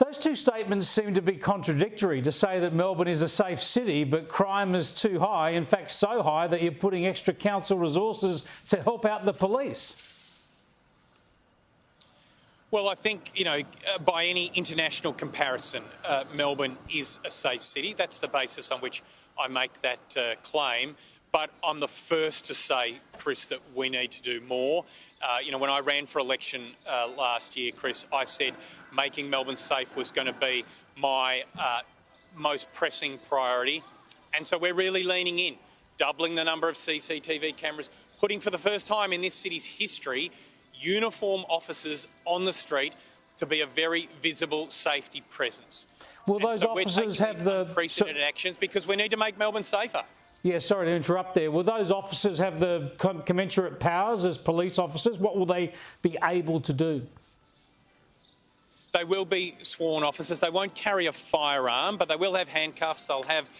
Those two statements seem to be contradictory, to say that Melbourne is a safe city, but crime is too high, in fact so high that you're putting extra council resources to help out the police. Well, I think, by any international comparison, Melbourne is a safe city. That's the basis on which I make that claim. But I'm the first to say, Chris, that we need to do more. When I ran for election last year, Chris, I said making Melbourne safe was going to be my most pressing priority. And so we're really leaning in, doubling the number of CCTV cameras, putting for the first time in this city's history uniform officers on the street to be a very visible safety presence. Will those officers have the unprecedented actions because we need to make Melbourne safer? Yeah, sorry to interrupt there. Will those officers have the commensurate powers as police officers? What will they be able to do? They will be sworn officers. They won't carry a firearm, but they will have handcuffs. They'll have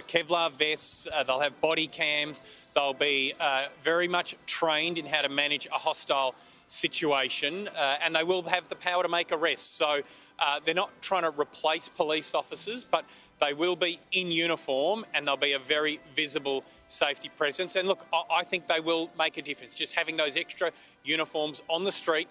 Kevlar vests. They'll have body cams. They'll be very much trained in how to manage a hostile situation, and they will have the power to make arrests. So they're not trying to replace police officers, but they will be in uniform and they'll be a very visible safety presence. And look, I think they will make a difference. Just having those extra uniforms on the street,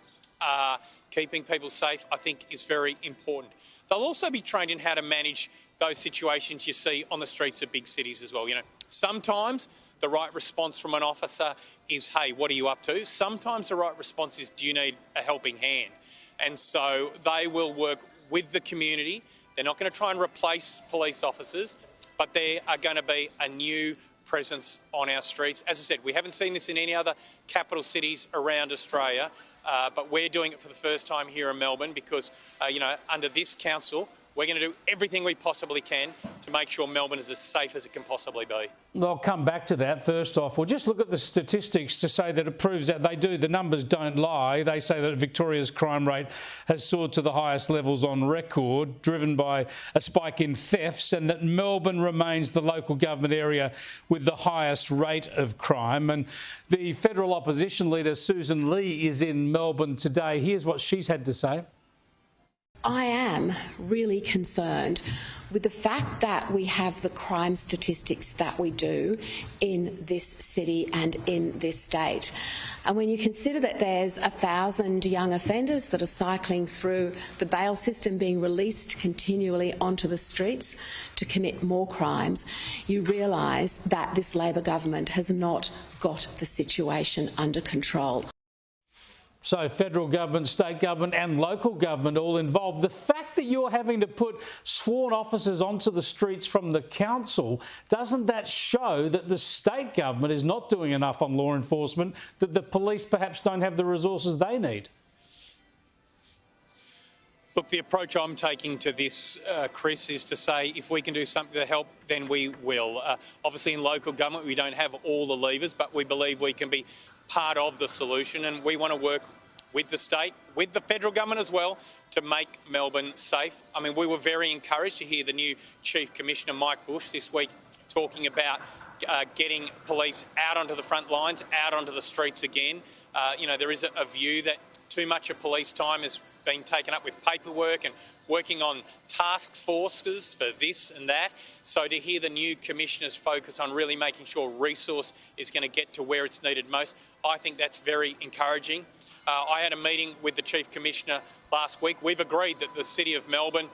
keeping people safe, I think is very important. They'll also be trained in how to manage those situations you see on the streets of big cities as well. Sometimes the right response from an officer is, hey, what are you up to? Sometimes the right response is, do you need a helping hand? And so they will work with the community. They're not going to try and replace police officers, but they are going to be a new presence on our streets. As I said, we haven't seen this in any other capital cities around Australia, but we're doing it for the first time here in Melbourne because, under this council, we're going to do everything we possibly can to make sure Melbourne is as safe as it can possibly be. I'll come back to that first off. We'll just look at the statistics to say that it proves that they do. The numbers don't lie. They say that Victoria's crime rate has soared to the highest levels on record, driven by a spike in thefts, and that Melbourne remains the local government area with the highest rate of crime. And the federal opposition leader, Susan Lee, is in Melbourne today. Here's what she's had to say. I am really concerned with the fact that we have the crime statistics that we do in this city and in this state. And when you consider that there's 1,000 young offenders that are cycling through the bail system being released continually onto the streets to commit more crimes, you realise that this Labor government has not got the situation under control. So federal government, state government and local government all involved. The fact that you're having to put sworn officers onto the streets from the council, doesn't that show that the state government is not doing enough on law enforcement, that the police perhaps don't have the resources they need? Look, the approach I'm taking to this, Chris, is to say if we can do something to help, then we will. Obviously, in local government, we don't have all the levers, but we believe we can be part of the solution, and we want to work with the state, with the federal government as well, to make Melbourne safe. I mean, we were very encouraged to hear the new Chief Commissioner, Mike Bush, this week talking about getting police out onto the front lines, out onto the streets again. There is a view that too much of police time is being taken up with paperwork and working on task forces for this and that. So to hear the new commissioners focus on really making sure resource is going to get to where it's needed most, I think that's very encouraging. I had a meeting with the Chief Commissioner last week. We've agreed that the City of Melbourne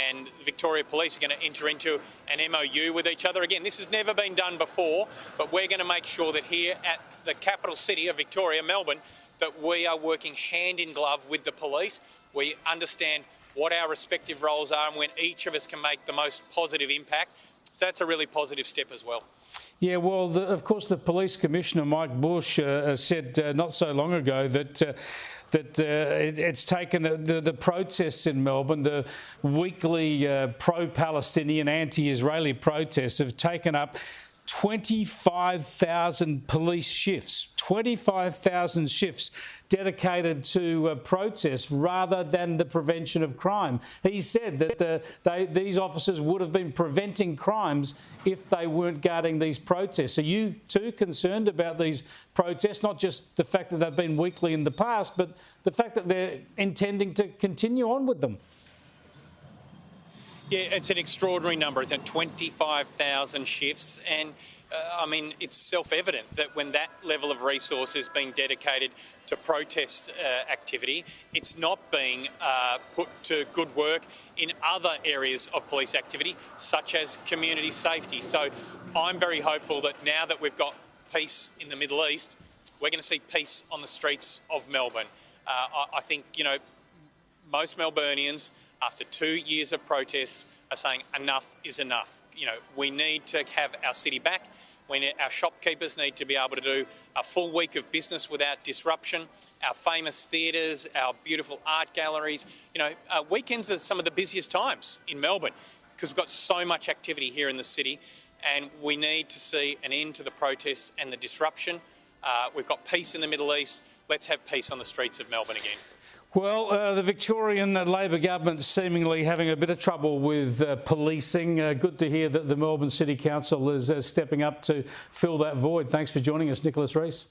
and Victoria Police are going to enter into an MOU with each other. Again, this has never been done before, but we're going to make sure that here at the capital city of Victoria, Melbourne, that we are working hand in glove with the police. We understand what our respective roles are and when each of us can make the most positive impact. So that's a really positive step as well. Yeah, well, of course, the Police Commissioner, Mike Bush, said not so long ago that it's taken the protests in Melbourne, the weekly pro-Palestinian, anti-Israeli protests have taken up 25,000 police shifts, 25,000 shifts dedicated to protests rather than the prevention of crime. He said that these officers would have been preventing crimes if they weren't guarding these protests. Are you too concerned about these protests, not just the fact that they've been weekly in the past, but the fact that they're intending to continue on with them? Yeah, it's an extraordinary number. It's at 25,000 shifts. And I mean, it's self-evident that when that level of resource is being dedicated to protest activity, it's not being put to good work in other areas of police activity, such as community safety. So I'm very hopeful that now that we've got peace in the Middle East, we're going to see peace on the streets of Melbourne. I think, you know, most Melburnians, after 2 years of protests, are saying enough is enough. You know, we need to have our city back. Our shopkeepers need to be able to do a full week of business without disruption. Our famous theatres, our beautiful art galleries. You know, weekends are some of the busiest times in Melbourne because we've got so much activity here in the city, and we need to see an end to the protests and the disruption. We've got peace in the Middle East. Let's have peace on the streets of Melbourne again. Well, the Victorian Labor government seemingly having a bit of trouble with policing. Good to hear that the Melbourne City Council is stepping up to fill that void. Thanks for joining us, Nicholas Rees.